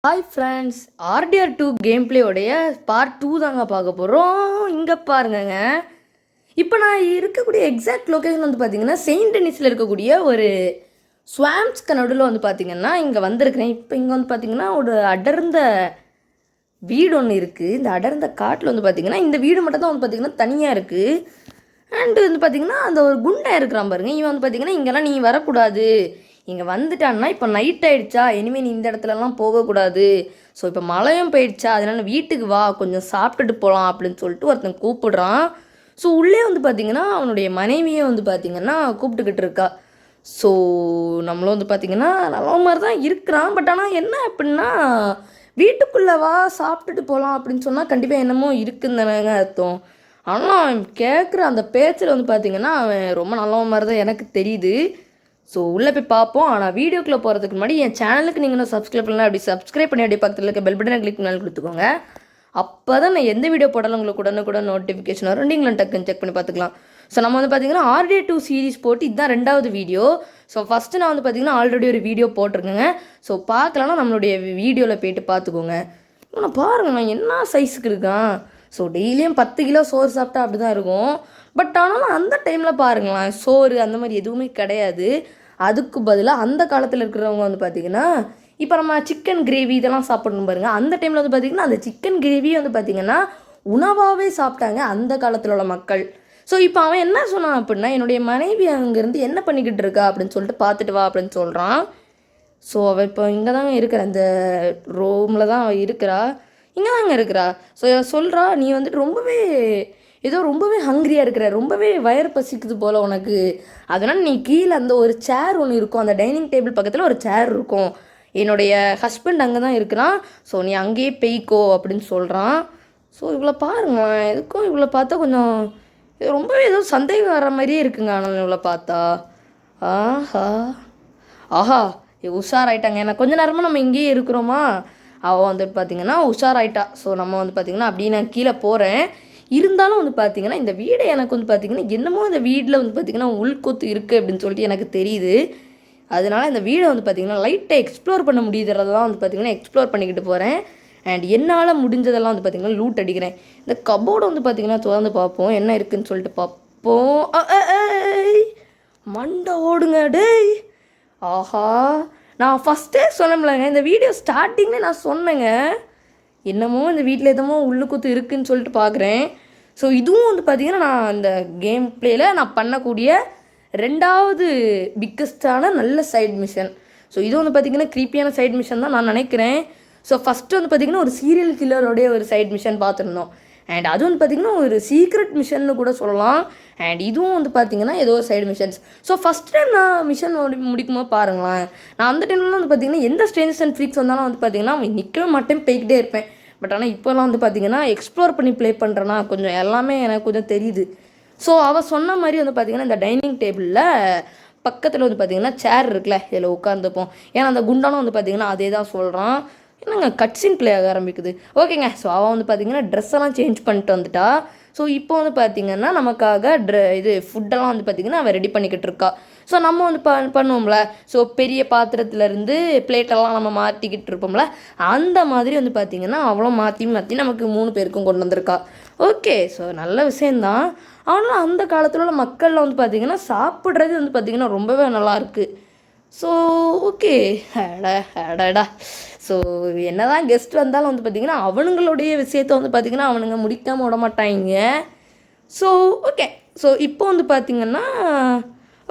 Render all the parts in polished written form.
Hi friends, RDR2 game பிளேயோடைய part 2 தாங்க பார்க்க போகிறோம். இங்கே பாருங்கங்க, இப்போ நான் இருக்கக்கூடிய எக்ஸாக்ட் லொக்கேஷன் வந்து பார்த்தீங்கன்னா செயின்ட் டெனிஸில் இருக்கக்கூடிய ஒரு ஸ்வாம்ஸ்க்கு நடுவில் வந்து பார்த்தீங்கன்னா இங்கே வந்திருக்கிறேன். இப்போ இங்கே வந்து பார்த்தீங்கன்னா ஒரு அடர்ந்த வீடு ஒன்று இருக்குது. இந்த அடர்ந்த காட்டில் வந்து பார்த்தீங்கன்னா இந்த வீடு மட்டும் தான் வந்து பார்த்தீங்கன்னா தனியாக இருக்குது. அண்டு வந்து பார்த்தீங்கன்னா அந்த ஒரு குண்டா இருக்கிறான் பாருங்க, இவன் வந்து பார்த்தீங்கன்னா இங்கெல்லாம் நீ வரக்கூடாது, இங்கே வந்துட்டான்னா இப்போ நைட் ஆகிடுச்சா, இனிமேல் நீ இந்த இடத்துலலாம் போகக்கூடாது, ஸோ இப்போ மழையும் போயிடுச்சா, அதனால் வீட்டுக்கு வா, கொஞ்சம் சாப்பிட்டுட்டு போகலாம் அப்படின்னு சொல்லிட்டு ஒருத்தன் கூப்பிடுறான். ஸோ உள்ளே வந்து பார்த்திங்கன்னா அவனுடைய மனைவியே வந்து பார்த்திங்கன்னா கூப்பிட்டுக்கிட்டு இருக்கா. ஸோ நம்மளும் வந்து பார்த்திங்கன்னா நல்ல மாதிரி தான் இருக்கிறான். பட் ஆனால் என்ன அப்படின்னா வீட்டுக்குள்ளே வா சாப்பிட்டுட்டு போகலாம் அப்படின்னு சொன்னால் கண்டிப்பாக என்னமோ இருக்குன்னு தானேங்க அர்த்தம். ஆனால் அவன் கேட்குற அந்த பேச்சில் வந்து பார்த்திங்கன்னா அவன் ரொம்ப நல்ல மாதிரி தான் எனக்கு தெரியுது. ஸோ உள்ளே போய் பார்ப்போம். ஆனால் வீடியோக்குள்ளே போகிறதுக்கு முன்னாடி என் சேனலுக்கு நீங்கள் இன்னும் சப்ஸ்கிரைப் பண்ணலாம், அப்படி சப்ஸ்கிரைப் பண்ணி அப்படியே பக்கத்தில் இருக்க பெல் பட்டனை கிளிக் பண்ணி கொடுத்துக்கோங்க. அப்போ தான் நான் எந்த வீடியோ போட்டாலும் உங்களுக்கு உடனுக்குடன் நோட்டிஃபிகேஷன் வரும், நீங்களும் டக்குன்னு செக் பண்ணி பார்த்துக்கலாம். ஸோ நம்ம வந்து பார்த்திங்கன்னா RDR2 சீரிஸ் போட்டு இதுதான் 2வது வீடியோ. ஸோ ஃபஸ்ட்டு நான் வந்து பார்த்திங்கன்னா ஆல்ரெடி ஒரு வீடியோ போட்டிருக்கேங்க. ஸோ பார்க்கலான்னா நம்மளுடைய வீடியோவில் போய்ட்டு பார்த்துக்கோங்க. இவனை பாருங்கள், நான் என்ன சைஸுக்கு இருக்கான். ஸோ டெய்லியும் 10 கிலோ சோறு சாப்பிட்டா அப்படி தான் இருக்கும். பட் ஆனாலும் அந்த டைமில் பாருங்களேன், சோறு அந்த மாதிரி எதுவுமே கிடையாது. அதுக்கு பதிலாக அந்த காலத்தில் இருக்கிறவங்க வந்து பார்த்திங்கன்னா இப்போ நம்ம சிக்கன் கிரேவி இதெல்லாம் சாப்பிடணும் பாருங்கள், அந்த டைமில் வந்து பார்த்திங்கன்னா அந்த சிக்கன் கிரேவியை வந்து பார்த்திங்கன்னா உணவாகவே சாப்பிட்டாங்க அந்த காலத்தில் உள்ள மக்கள். ஸோ இப்போ அவன் என்ன சொன்னான் அப்படின்னா, என்னுடைய மனைவி அங்கேருந்து என்ன பண்ணிக்கிட்டு இருக்கா அப்படின்னு சொல்லிட்டு பார்த்துட்டு வா அப்படின்னு சொல்கிறான். ஸோ அவள் இப்போ இங்கே தாங்க இருக்கிற, அந்த ரூமில் தான் அவள் இருக்கிறா, இங்கே தாங்க இருக்கிறா. ஸோ சொல்கிறா, நீ வந்துட்டு ரொம்பவே ஹங்க்ரியாக இருக்கிற, ரொம்பவே வயர் பசிக்குது போல் உனக்கு, அதனால் நீ கீழே அந்த ஒரு சேர் ஒன்று இருக்கும், அந்த டைனிங் டேபிள் பக்கத்தில் ஒரு சேர் இருக்கும், என்னுடைய ஹஸ்பண்ட் அங்கே தான் இருக்கிறான், ஸோ நீ அங்கேயே பெய்க்கோ அப்படின்னு சொல்கிறான். ஸோ இவ்வளோ பாருங்களேன், எதுக்கும் இவ்வளோ பார்த்தா கொஞ்சம் ரொம்பவே ஏதோ சந்தேகம் வர மாதிரியே இருக்குங்க. ஆனால் இவ்வளோ பார்த்தா ஆஹா உஷாராயிட்டாங்க. ஏன்னா கொஞ்சம் நேரமாக நம்ம இங்கேயே இருக்கிறோமா, அவள் வந்துட்டு பார்த்திங்கன்னா உஷாராயிட்டா. ஸோ நம்ம வந்து பார்த்திங்கன்னா அப்படியே நான் கீழே போகிறேன். இருந்தாலும் வந்து பார்த்திங்கன்னா இந்த வீடை எனக்கு வந்து பார்த்திங்கன்னா என்னமோ இந்த வீட்டில் வந்து பார்த்திங்கன்னா உள்கொத்து இருக்குது அப்படின்னு சொல்லிட்டு எனக்கு தெரியுது. அதனால் இந்த வீடை வந்து பார்த்திங்கன்னா லைட்டாக எக்ஸ்ப்ளோர் பண்ண முடியுறதெல்லாம் வந்து பார்த்திங்கன்னா எக்ஸ்ப்ளோர் பண்ணிக்கிட்டு போகிறேன். அண்ட் என்னால் முடிஞ்சதெல்லாம் வந்து பார்த்திங்கன்னா லூட் அடிக்கிறேன். இந்த கபோர்டை வந்து பார்த்திங்கன்னா தொடர்ந்து பார்ப்போம், என்ன இருக்குதுன்னு சொல்லிட்டு பார்ப்போம். மண்டை ஓடுங்க டேய். ஆஹா, நான் ஃபஸ்ட்டே சொன்னேன்லங்க, இந்த வீடியோ ஸ்டார்டிங்கில் நான் சொன்னேங்க, என்னமோ இந்த வீட்டில் எதமோ உள்ளுக்குத்து இருக்குதுன்னு சொல்லிட்டு பார்க்குறேன். ஸோ இதுவும் வந்து பார்த்திங்கன்னா நான் இந்த கேம் பிளேயில் நான் பண்ணக்கூடிய 2வது பிக்கஸ்டான நல்ல சைட் மிஷன். ஸோ இது வந்து பார்த்திங்கன்னா க்ரீப்பியான சைட் மிஷன் தான் நான் நினைக்கிறேன். ஸோ ஃபஸ்ட்டு வந்து பார்த்திங்கன்னா ஒரு சீரியல் கில்லரோடைய ஒரு சைட் மிஷன் பார்த்துருந்தோம். அண்ட் அது வந்து பார்த்திங்கன்னா ஒரு சீக்ரெட் மிஷன்னு கூட சொல்லலாம். அண்ட் இதுவும் வந்து பார்த்திங்கன்னா ஏதோ ஒரு side missions. So first time நான் மிஷன் முடிக்கும்போது பாருங்களேன், நான் அந்த டைம்லாம் வந்து பார்த்திங்கன்னா எந்த ஸ்ட்ரேஞ்சர்ஸ் அண்ட் ஃப்ரீக்ஸ் வந்தாலும் வந்து பார்த்திங்கன்னா நிற்கவே மாட்டேன், போய்கிட்டே இருப்பேன். பட் ஆனால் இப்போலாம் வந்து பார்த்திங்கன்னா எக்ஸ்ப்ளோர் பண்ணி ப்ளே பண்ணுறேன்னா கொஞ்சம் எல்லாமே எனக்கு கொஞ்சம் தெரியுது. ஸோ அவள் சொன்ன மாதிரி வந்து பார்த்திங்கன்னா இந்த டைனிங் டேபிளில் பக்கத்தில் வந்து பார்த்திங்கன்னா சேர் இருக்குல்ல, இதில் உட்காந்துப்போம். ஏன்னா அந்த குண்டானும் வந்து பார்த்திங்கன்னா அதே தான் சொல்கிறான். என்னங்க கட்ஸின் ப்ளே ஆக ஆரம்பிக்குது. ஓகேங்க, ஸோ அவள் வந்து பார்த்திங்கன்னா ட்ரெஸ் எல்லாம் சேஞ்ச் பண்ணிட்டு வந்துட்டா. ஸோ இப்போ வந்து பார்த்திங்கன்னா நமக்காக ஃபுட்டெல்லாம் வந்து பார்த்திங்கன்னா அவள் ரெடி பண்ணிக்கிட்டு இருக்கா. ஸோ நம்ம வந்து பண்ணுவோம்ல, ஸோ பெரிய பாத்திரத்துலேருந்து பிளேட்டெல்லாம் நம்ம மாற்றிக்கிட்டு இருப்போம்ல, அந்த மாதிரி வந்து பார்த்திங்கன்னா அவ்வளோ மாற்றி நமக்கு 3 பேருக்கும் கொண்டு வந்திருக்கா. ஓகே, ஸோ நல்ல விஷயந்தான். ஆனால் அந்த காலத்தில் உள்ள மக்களில் வந்து பார்த்திங்கன்னா சாப்பிட்றது வந்து பார்த்திங்கன்னா ரொம்பவே நல்லாயிருக்கு. ஸோ ஓகே, அடடா. ஸோ என்ன தான் கெஸ்ட் வந்தாலும் வந்து பார்த்திங்கன்னா அவனுங்களுடைய விஷயத்த வந்து பார்த்திங்கன்னா அவனுங்க முடிக்காமல் விட மாட்டாங்க. ஸோ ஓகே, ஸோ இப்போ வந்து பார்த்திங்கன்னா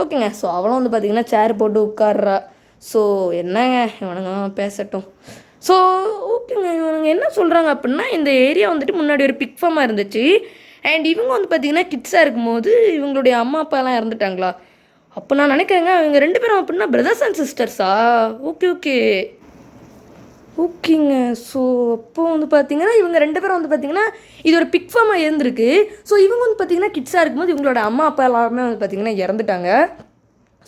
ஓகேங்க, ஸோ அவளும் வந்து பார்த்திங்கன்னா சேர் போட்டு உட்கார்றா. ஸோ என்னங்க இவனுங்க பேசட்டும். ஸோ ஓகேங்க, இவனுங்க என்ன சொல்கிறாங்க அப்படின்னா, இந்த ஏரியா வந்துட்டு முன்னாடி ஒரு பிக் ஃபார்மாக இருந்துச்சு. அண்ட் இவங்க வந்து பார்த்திங்கன்னா கிட்ஸாக இருக்கும்போது இவங்களுடைய அம்மா அப்பாலாம் இறந்துட்டாங்களா. அப்போ நான் நினைக்கிறேங்க இவங்க 2 பேரும் அப்படின்னா பிரதர்ஸ் அண்ட் சிஸ்டர்ஸா. ஓகேங்க. ஸோ அப்போ வந்து பார்த்திங்கன்னா இவங்க 2 பேரும் வந்து பார்த்திங்கன்னா இது ஒரு பிக் ஃபார்மாக இருந்திருக்கு. ஸோ இவங்க வந்து பார்த்திங்கன்னா கிட்ஸாக இருக்கும்போது இவங்களோட அம்மா அப்பா எல்லாருமே வந்து பார்த்திங்கன்னா இறந்துட்டாங்க.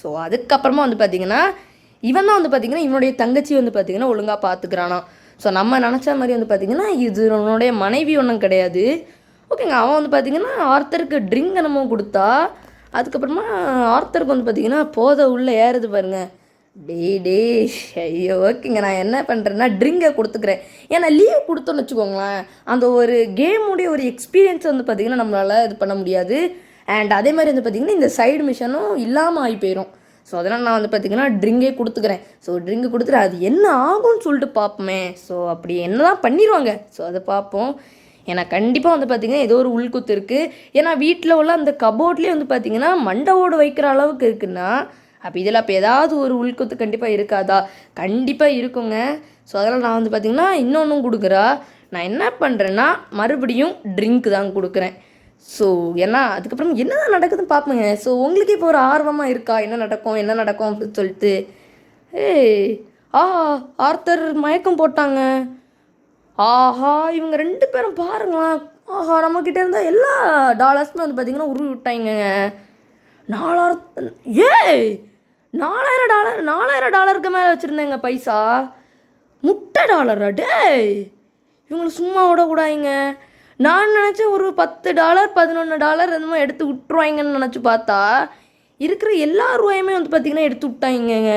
ஸோ அதுக்கப்புறமா வந்து பார்த்திங்கன்னா இவன் தான் வந்து பார்த்திங்கன்னா இவனுடைய தங்கச்சி வந்து பார்த்திங்கன்னா ஒழுங்காக பார்த்துக்கிறானா. ஸோ நம்ம நினச்ச மாதிரி வந்து பார்த்திங்கன்னா இது உன்னுடைய மனைவி ஒன்றும் கிடையாது. ஓகேங்க, அவன் வந்து பார்த்திங்கன்னா ஆர்த்தருக்கு ட்ரிங்க் என்னமோ கொடுத்தா. அதுக்கப்புறமா ஆர்த்தருக்கு வந்து பார்த்திங்கன்னா போதை உள்ளே ஏறுது பாருங்க. டேய் ஐயோ ஓகேங்க. நான் என்ன பண்ணுறேன்னா ட்ரிங்கை கொடுத்துக்கிறேன். ஏன்னா லீவ் கொடுத்தோன்னு வச்சுக்கோங்களேன், அந்த ஒரு கேமுடைய ஒரு எக்ஸ்பீரியன்ஸ் வந்து பார்த்திங்கன்னா நம்மளால் இது பண்ண முடியாது. அண்ட் அதே மாதிரி வந்து பார்த்திங்கன்னா இந்த சைடு மிஷனும் இல்லாமல் ஆகி போயிடும். ஸோ அதனால் நான் வந்து பார்த்திங்கன்னா ட்ரிங்கே கொடுத்துக்கிறேன். ஸோ ட்ரிங்கு கொடுத்துட்டு அது என்ன ஆகும்னு சொல்லிட்டு பார்ப்போமே. ஸோ அப்படி என்ன தான் பண்ணிடுவாங்க, ஸோ அதை பார்ப்போம். ஏன்னா கண்டிப்பாக வந்து பார்த்திங்கன்னா ஏதோ ஒரு உள்குத்து இருக்குது. ஏன்னா வீட்டில் உள்ள அந்த கபோர்ட்லேயே வந்து பார்த்திங்கன்னா மண்டவோடு வைக்கிற அளவுக்கு இருக்குன்னா அப்போ இதில் அப்போ ஏதாவது ஒரு உள்குத்து கண்டிப்பாக இருக்காதா? கண்டிப்பாக இருக்குங்க. ஸோ அதனால் நான் வந்து பார்த்திங்கன்னா இன்னொன்றும் கொடுக்குறா. நான் என்ன பண்ணுறேன்னா மறுபடியும் ட்ரிங்க் தான் கொடுக்குறேன். ஸோ ஏன்னா அதுக்கப்புறம் என்ன தான் நடக்குதுன்னு பார்ப்பேங்க. ஸோ உங்களுக்கு இப்போ ஒரு ஆர்வமாக இருக்கா என்ன நடக்கும் அப்படின்னு சொல்லிட்டு? ஏய் ஆர்த்தர் மயக்கம் போட்டாங்க. ஆஹா இவங்க 2 பேரும் பாருங்களேன். ஆஹா நம்மக்கிட்ட இருந்தால் எல்லா டாலர்ஸுமே வந்து பார்த்திங்கன்னா உருவி விட்டாங்க. 4000 ஏய் $4000 மேலே வச்சுருந்தேங்க பைசா. முட்டை டாலரா டேய்? இவங்களை சும்மா விடக்கூடாதுங்க. நான் நினச்சேன் ஒரு $10 $11 என்னமோ எடுத்து விட்டுருவாங்கன்னு நினச்சி பார்த்தா இருக்கிற எல்லா ரூபாயுமே வந்து பார்த்திங்கன்னா எடுத்து விட்டாங்கங்க.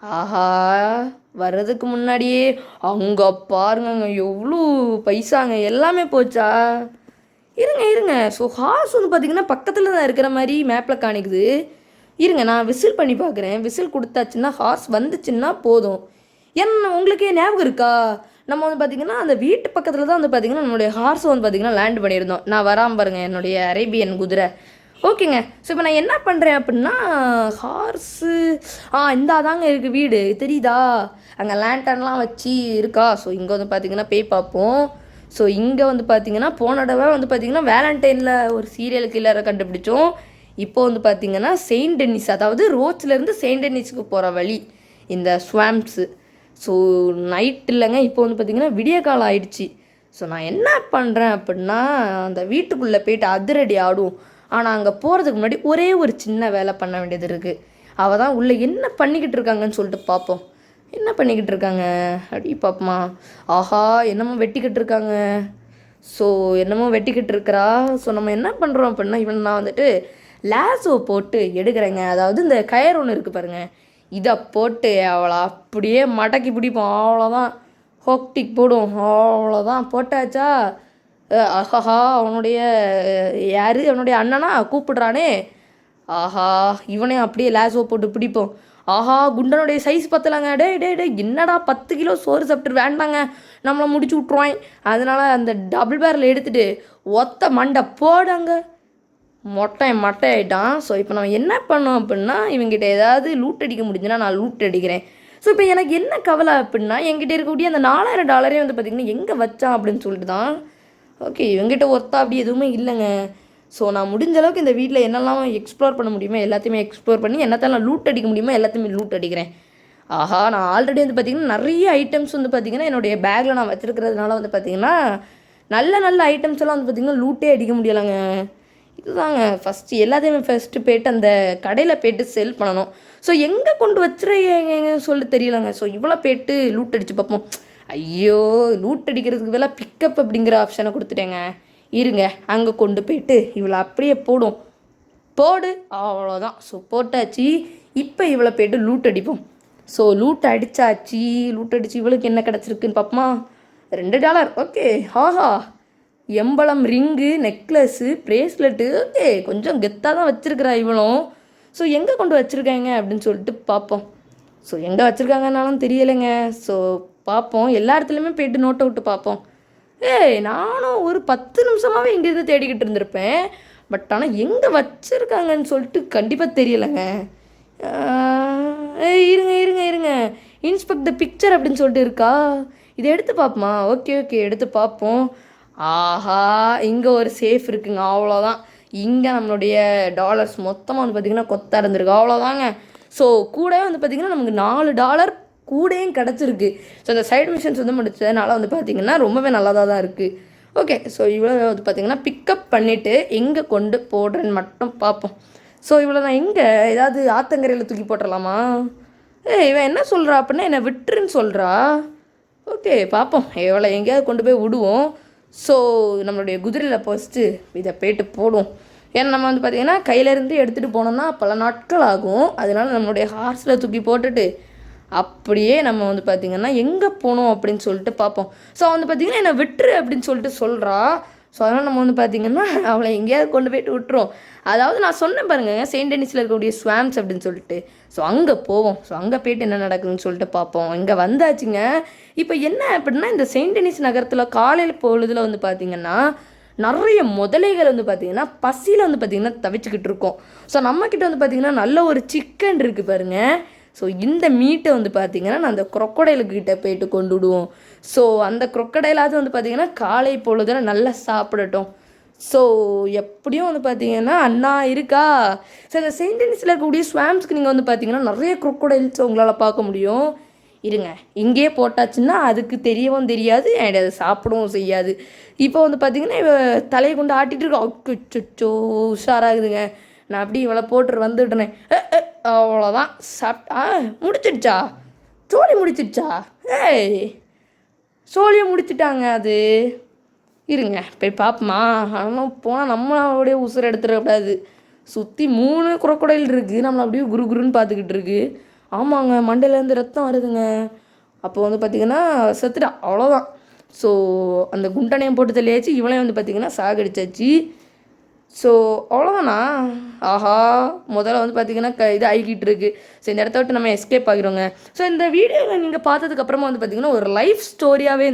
ஆஹா வர்றதுக்கு முன்னாடியே அங்கே பாருங்கங்க எவ்வளோ பைசாங்க எல்லாமே போச்சா? இருங்க. ஸோ ஹார்ஸ் வந்து பார்த்திங்கன்னா பக்கத்தில் தான் இருக்கிற மாதிரி மேப்பில் காணிக்குது. இருங்க நான் விசில் பண்ணி பார்க்குறேன். விசில் கொடுத்தாச்சுன்னா ஹார்ஸ் வந்துச்சுன்னா போதும். ஏன்னா உங்களுக்கே ஞாபகம் இருக்கா, நம்ம வந்து பார்த்திங்கன்னா அந்த வீட்டு பக்கத்தில் தான் வந்து பார்த்திங்கன்னா நம்மளுடைய ஹார்ஸை வந்து பார்த்திங்கன்னா லேண்ட் பண்ணியிருந்தோம். நான் வராமல் பாருங்கள் என்னுடைய அரேபியன் குதிரை. ஓகேங்க. ஸோ இப்போ நான் என்ன பண்ணுறேன் அப்படின்னா ஹார்ஸு இந்தாதாங்க இருக்குது வீடு தெரியுதா? அங்கே லேண்டன்லாம் வச்சு இருக்கா. ஸோ இங்கே வந்து பார்த்திங்கன்னா போய் பார்ப்போம். ஸோ இங்கே வந்து பார்த்திங்கன்னா போன தடவை வந்து பார்த்திங்கன்னா வேலண்டைனில் ஒரு சீரியல் கில்லரை கண்டுபிடிச்சோம். இப்போ வந்து பார்த்திங்கன்னா செயின்ட் டென்னிஸ், அதாவது ரோட்ஸ்லேருந்து செயின்ட் டென்னிஸுக்கு போகிற வழி இந்த ஸ்வாம்ப்ஸு. ஸோ நைட் இல்லைங்க, இப்போ வந்து பார்த்திங்கன்னா விடிய காலம் ஆயிடுச்சு. ஸோ நான் என்ன பண்ணுறேன் அப்படின்னா அந்த வீட்டுக்குள்ளே போயிட்டு அதிரடி ஆடும். ஆனால் அங்கே போகிறதுக்கு முன்னாடி ஒரே ஒரு சின்ன வேலை பண்ண வேண்டியது இருக்குது. அவள் தான் உள்ளே என்ன பண்ணிக்கிட்டு இருக்காங்கன்னு சொல்லிட்டு பார்ப்போம். என்ன பண்ணிக்கிட்டு இருக்காங்க அப்படி பார்ப்போமா? ஆஹா என்னமோ வெட்டிக்கிட்டு இருக்காங்க. ஸோ என்னமோ வெட்டிக்கிட்டு இருக்கிறா. ஸோ நம்ம என்ன பண்ணுறோம் அப்படின்னா நான் வந்துட்டு லேசோ போட்டு எடுக்கிறேங்க. அதாவது இந்த கயர் ஒன்று இருக்குது பாருங்கள், இதை போட்டு அவளை அப்படியே மடக்கி பிடிப்போம். அவ்வளோதான், ஹோக்டிக் போடும். அவ்வளோதான் போட்டாச்சா? ஆஹா அவனுடைய அவனுடைய அண்ணனா கூப்பிடுறானே. ஆஹா இவனே அப்படியே லேசோ போட்டு பிடிப்போம். ஆஹா குண்டனுடைய சைஸ் பத்தலாங்க. டே என்னடா 10 கிலோ சோறு சாப்பிட்டு வேண்டாங்க, நம்மளை முடிச்சு விட்ருவான். அதனால் அந்த டபுள் பேரில் எடுத்துகிட்டு ஒத்த மண்டை போடாங்க. மொட்டை ஆகிட்டான். ஸோ இப்போ நம்ம என்ன பண்ணோம் அப்படின்னா இவங்ககிட்ட ஏதாவது லூட் அடிக்க முடிஞ்சுன்னா நான் லூட் அடிக்கிறேன். ஸோ இப்போ எனக்கு என்ன கவலை அப்படின்னா என்கிட்ட இருக்கக்கூடிய அந்த $4000 வந்து பார்த்திங்கன்னா எங்கே வச்சான் அப்படின்னு சொல்லிட்டு தான். ஓகே இவங்ககிட்ட ஒர்த்தா அப்படி எதுவுமே இல்லைங்க. ஸோ நான் முடிஞ்ச அளவுக்கு இந்த வீட்டில் என்னெல்லாம் எக்ஸ்ப்ளோர் பண்ண முடியுமோ எல்லாத்தையுமே எக்ஸ்ப்ளோர் பண்ணி என்னத்தெல்லாம் லூட் அடிக்க முடியுமோ எல்லாத்தையுமே லூட் அடிக்கிறேன். ஆஹா நான் ஆல்ரெடி வந்து பார்த்திங்கன்னா நிறைய ஐட்டம்ஸ் வந்து பார்த்திங்கன்னா என்னுடைய பேக்கில் நான் வச்சுருக்கிறதுனால வந்து பார்த்திங்கன்னா நல்ல ஐட்டம்ஸ் எல்லாம் வந்து பார்த்திங்கன்னா லூட்டே அடிக்க முடியலைங்க. இதுதாங்க ஃபஸ்ட்டு எல்லாத்தையுமே போய்ட்டு அந்த கடையில் போய்ட்டு செல் பண்ணணும். ஸோ எங்கே கொண்டு வச்சுருங்க சொல்லி தெரியலங்க. ஸோ இவ்வளோ போய்ட்டு லூட் அடித்து பார்ப்போம். ஐயோ லூட் அடிக்கிறதுக்கு வேலை பிக்கப் அப்படிங்கிற ஆப்ஷனை கொடுத்துட்டேங்க. இருங்க அங்கே கொண்டு போய்ட்டு இவ்வளோ அப்படியே போடு அவ்வளோதான். ஸோ போட்டாச்சு. இப்போ இவ்வளோ போய்ட்டு லூட் அடிப்போம். ஸோ லூட் அடித்து இவளுக்கு என்ன கிடச்சிருக்குன்னு பார்ப்போமா? $2. ஓகே ஆஹா emblem, ring, necklace, bracelet. Okay கொஞ்சம் கெத்தாக தான் வச்சுருக்கிறா இவளும். ஸோ எங்கே கொண்டு வச்சுருக்காங்க அப்படின்னு சொல்லிட்டு பார்ப்போம். ஸோ எங்கே வச்சுருக்காங்கன்னாலும் தெரியலைங்க. ஸோ பார்ப்போம், எல்லா இடத்துலையுமே போய்ட்டு நோட்டை விட்டு பார்ப்போம். நானும் ஒரு 10 நிமிஷமாகவே இங்கேருந்து தேடிக்கிட்டு இருந்திருப்பேன். பட் ஆனால் எங்கே வச்சுருக்காங்கன்னு சொல்லிட்டு கண்டிப்பாக தெரியலைங்க. இருங்க இன்ஸ்பெக்ட் த பிக்சர் அப்படின்னு சொல்லிட்டு இருக்கா. இதை எடுத்து பார்ப்போமா? ஓகே எடுத்து பார்ப்போம். ஆஹா இங்கே ஒரு சேஃப் இருக்குங்க. அவ்வளோதான். இங்கே நம்மளுடைய டாலர்ஸ் மொத்தமாக வந்து பார்த்திங்கன்னா கொத்தா இருந்திருக்கு. அவ்வளோதாங்க. ஸோ கூடவே வந்து பார்த்திங்கன்னா நமக்கு $4 கூடையும் கிடச்சிருக்கு. ஸோ அந்த சைடு மிஷன்ஸ் வந்து முடிச்சதுனால வந்து பார்த்திங்கன்னா ரொம்பவே நல்லதாக தான் இருக்குது. ஓகே ஸோ இவ்வளோ வந்து பார்த்திங்கன்னா பிக்கப் பண்ணிவிட்டு எங்கே கொண்டு போடுறேன்னு மட்டும் பார்ப்போம். ஸோ இவ்வளோ நான் எங்கே ஏதாவது ஆத்தங்கரையில் தூக்கி போட்டுடலாமா? இவன் என்ன சொல்கிறா அப்படின்னா என்னை விட்டுருன்னு சொல்கிறா. ஓகே பார்ப்போம், எவ்வளோ எங்கேயாவது கொண்டு போய் விடுவோம். ஸோ நம்மளுடைய குதிரையில் ஃபஸ்ட்டு இதை போய்ட்டு போடுவோம். ஏன்னா நம்ம வந்து பார்த்திங்கன்னா கையிலேருந்து எடுத்துகிட்டு போனோம்னா பல நாட்கள் ஆகும். அதனால நம்மளுடைய ஹார்ஸில் தூக்கி போட்டுட்டு அப்படியே நம்ம வந்து பார்த்திங்கன்னா எங்கே போகணும் அப்படின்னு சொல்லிட்டு பார்ப்போம். ஸோ வந்து பார்த்திங்கன்னா என்னை விட்டுரு அப்படின்னு சொல்லிட்டு சொல்கிறா. ஸோ அதனால் நம்ம வந்து பார்த்திங்கன்னா அவளை எங்கேயாவது கொண்டு போய்ட்டு விட்டுரும். அதாவது நான் சொன்னேன் பாருங்கள், செயின்ட் டெனிஸில் இருக்கக்கூடிய ஸ்வாம்ஸ் அப்படின்னு சொல்லிட்டு. ஸோ அங்கே போவோம். ஸோ அங்கே போய்ட்டு என்ன நடக்குதுன்னு சொல்லிட்டு பார்ப்போம். இங்கே வந்தாச்சுங்க. இப்போ என்ன அப்படின்னா, இந்த செயின்ட் டெனிஸ் நகரத்தில் காலையில் பொழுதில் வந்து பார்த்திங்கன்னா நிறைய முதலைகள் வந்து பார்த்திங்கன்னா பசியில் வந்து பார்த்திங்கன்னா தவிச்சுக்கிட்டு இருக்கோம். ஸோ நம்மக்கிட்ட வந்து பார்த்திங்கன்னா நல்ல ஒரு சிக்கன் இருக்குது பாருங்கள். ஸோ இந்த மீட்டை வந்து பார்த்திங்கன்னா நான் அந்த குரொக்கடைலுக்கிட்ட போயிட்டு கொண்டு விடுவோம். ஸோ அந்த குரொக்கடைலாவது வந்து பார்த்திங்கன்னா காலை பொழுதில் நல்லா சாப்பிடட்டும். ஸோ எப்படியும் வந்து பார்த்திங்கன்னா அண்ணா இருக்கா. ஸோ இந்த செயின்ட் டெனிஸில் இருக்கக்கூடிய ஸ்வாம்ஸ்க்கு நீங்கள் வந்து பார்த்திங்கன்னா நிறைய குரொக்கடைல்ஸ் உங்களால் பார்க்க முடியும். இருங்க, இங்கேயே போட்டாச்சுன்னா அதுக்கு தெரியவும் தெரியாது அண்ட் அதை சாப்பிடவும் செய்யாது. இப்போ வந்து பார்த்திங்கன்னா இவ தலையை கொண்டு ஆட்டிகிட்டு இருக்கோம். அச்சோ உஷாராகுதுங்க. நான் அப்படி இவளை போட்டு வந்துவிட்டேனே. அவ்வளோதான், சாப்பிட்டா முடிச்சிடுச்சா, சோழி முடிச்சிடுச்சா. ஏய், சோழியை முடிச்சிட்டாங்க. அது இருங்க போய் பார்ப்போமா. ஆனால் போனால் நம்மளுடைய உசுரை எடுத்துடக்கூடாது. சுற்றி 3 குரொக்கடைல் இருக்குது. நம்மளை அப்படியே குருன்னு பார்த்துக்கிட்டு இருக்கு. ஆமாங்க, மண்டையிலேருந்து ரத்தம் வருதுங்க. அப்போ வந்து பார்த்திங்கன்னா செத்துட்டா, அவ்வளோதான். ஸோ அந்த குண்டனையும் போட்டு தள்ளியாச்சு. இவளையும் வந்து பார்த்திங்கன்னா சாகடிச்சாச்சு. ஸோ அவ்வளோதானா. ஆஹா, முதல்ல வந்து பார்த்திங்கன்னா இது ஆகிக்கிட்டு இருக்குது. ஸோ இந்த இடத்த விட்டு நம்ம எஸ்கேப் ஆகிடுவோங்க. ஸோ இந்த வீடியோவில் நீங்கள் பார்த்ததுக்கப்புறமா வந்து பார்த்திங்கன்னா ஒரு லைஃப் ஸ்டோரியாகவே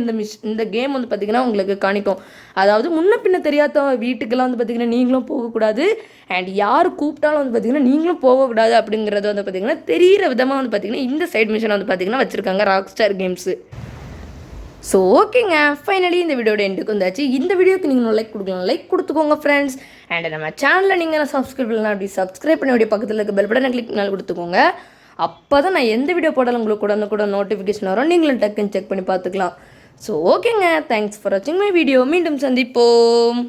இந்த கேம் வந்து பார்த்திங்கன்னா உங்களுக்கு காணிக்கும். அதாவது முன்ன பின்ன தெரியாத வீட்டுக்கெல்லாம் வந்து பார்த்திங்கன்னா நீங்களும் போகக்கூடாது. அண்ட் யார் கூப்பிட்டாலும் வந்து பார்த்திங்கன்னா நீங்களும் போகக்கூடாது அப்படிங்கிறது வந்து பார்த்திங்கன்னா தெரிகிற விதமாக வந்து பார்த்திங்கன்னா இந்த சைட் மிஷன் வந்து பார்த்திங்கன்னா வச்சுருக்காங்க ராக்ஸ்டார் கேம்ஸு. ஸோ ஓகேங்க, ஃபைனலி இந்த வீடியோட எண்டுக்கு வந்தாச்சு. இந்த வீடியோக்கு நீங்கள் லைக் கொடுக்கலாம், லைக் கொடுத்துக்கோங்க ஃப்ரெண்ட்ஸ். அண்ட் நம்ம சேனலில் நீங்கள் சப்ஸ்கிரைப் பண்ணலாம். அப்படி சப்ஸ்கிரைப் பண்ணி பக்கத்தில் இருக்க பெல் பட்டனை கிளிக் பண்ணாலும் கொடுத்துக்கோங்க. அப்போ தான் நான் எந்த வீடியோ போட்டாலும் உங்களுக்கு கூட நோட்டிஃபிகேஷன் வரும். நீங்களும் டக்குன்னு செக் பண்ணி பார்த்துக்கலாம். ஸோ ஓகேங்க, தேங்க்ஸ் ஃபார் வாட்சிங் மை வீடியோ. மீண்டும் சந்திப்போம்.